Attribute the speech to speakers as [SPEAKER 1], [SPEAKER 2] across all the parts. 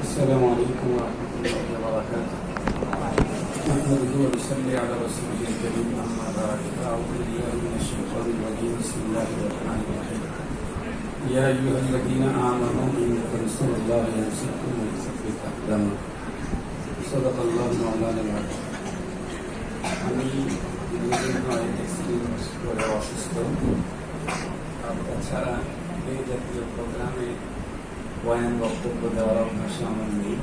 [SPEAKER 1] السلام عليكم ورحمة الله وبركاته. نحمده ونصلي على رسوله الكريم، أما بعد، أعوذ بالله من الشيطان الرجيم. بسم الله الرحمن الرحيم. يا أيها الذين آمنوا إن تنصروا الله ينصركم ويثبت أقدامكم. صدق الله مولانا العظيم. আমি অসুস্থ, তাছাড়া এই জাতীয় প্রোগ্রামে বয়ান বক্তব্য দেওয়ার অভ্যাস আমার নেই।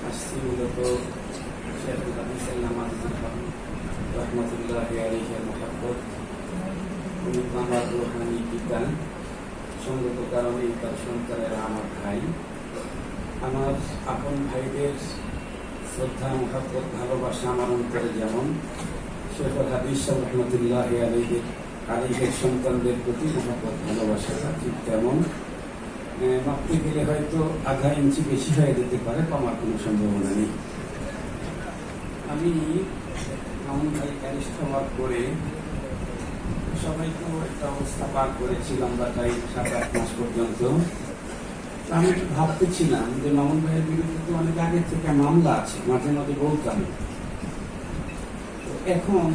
[SPEAKER 1] আসছি মূলত শেখুল হাদিস রহমতুল্লাহ আলাইহির মহব্বত, উনি আমার রুহানি পিতা, সঙ্গত কারণে তার সন্তানেরা আমার ভাই। আমার আপন ভাইদের শ্রদ্ধা মহব্বত ভালোবাসা আমার অন্তরে যেমন শেখুল হাদিস রহমতুল্লাহ আলাইহির সন্তানদের প্রতি মহব্বত ভালোবাসাটা ঠিক তেমন। মাপতে গেলে হয়তো আধা ইঞ্চি বেশি হয়ে যেতে পারে, কমার কোনো সম্ভাবনা নেই। আমি মামুন ভাই ক্যারিস্ট হওয়ার পরে সবাই তো একটা অবস্থা পার করেছি লম্বাটাই 7-8 মাস পর্যন্ত। আমি একটু ভাবতেছিলাম যে মামুন ভাইয়ের বিরুদ্ধে তো অনেক আগে থেকে মামলা আছে, মাঝে মাঝে বলতাম। এখন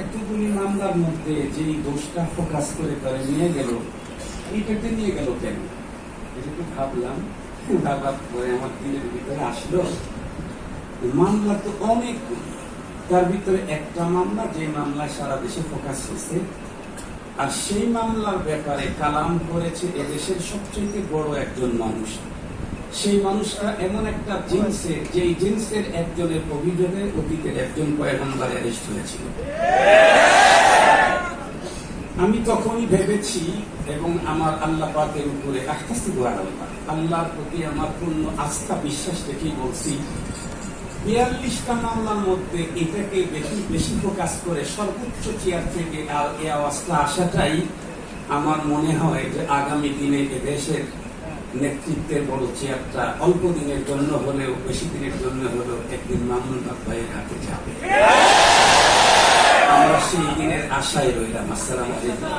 [SPEAKER 1] এতগুলি মামলার মধ্যে যেই দোষটা ফোকাস করে তারা নিয়ে গেল, এইটাকে নিয়ে গেল কেন? এটা ভাবলাম, ভাবার পরে আমার দিনের ভিতরে আসলো মামলা তো অনেক, তার ভিতরে একটা মামলা যে মামলায় সারা দেশে ফোকাস হয়েছে, আর সেই মামলার ব্যাপারে কালাম করেছে এদেশের সবচেয়ে বড় একজন মানুষ। সেই মানুষটা এমন একটা জিন্সের, যেই জিন্সের একজনের অভিযোগে অতীতের একজন পয়গম্বর অ্যারেস্ট হয়েছিল। আমি তখনই ভেবেছি এবং আমার আল্লাহ পাকের উপরে আল্লাহর প্রতি আমার পূর্ণ আস্থা বিশ্বাস রেখেই বলছি, 42টা মামলার মধ্যে এটাকে বেশি ফোকাস করে সর্বোচ্চ চেয়ার থেকে এই আওয়াজটা আসাটাই আমার মনে হয় যে আগামী দিনে এদেশের নেতৃত্বের বড় চেয়ারটা অল্প দিনের জন্য হলেও, বেশি দিনের জন্য হলেও একদিন মামুন ভাইয়ের হাতে যাবে। আমরা সেই দিনের আশায় রইলাম। আসসালামু আলাইকুম।